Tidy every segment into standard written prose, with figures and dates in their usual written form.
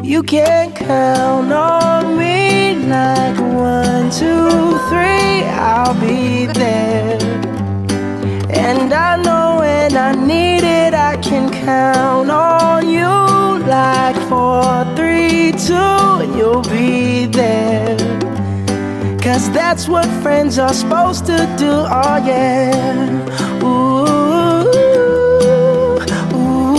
You can count on me like 1, 2, 3, I'll be there. And I know when I need it, I can count on you like 4, 3, 2, and you'll be there. 'Cause that's what friends are supposed to do, oh yeah. Ooh, ooh,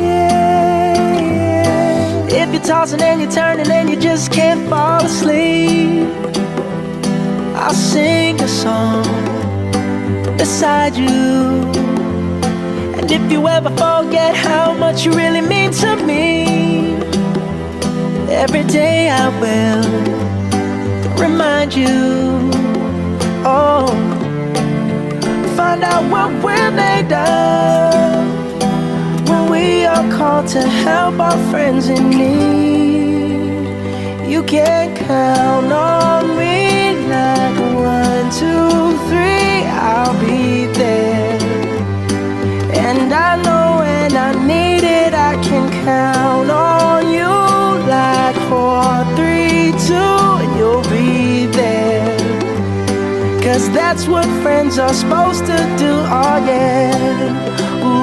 yeah, yeah. If you're tossing and you're turning and you just can't fall asleep, I'll sing a song beside you. And if you ever forget how much you really mean to me, every day I will remind you. Oh, find out what we're made of when we are called to help our friends in need. You can count on me like 1, 2, 3, I'll be there. And I know when I need it, I can count on you like 4, 3, 2, and you'll be there. 'Cause that's what friends are supposed to do, oh yeah. Ooh.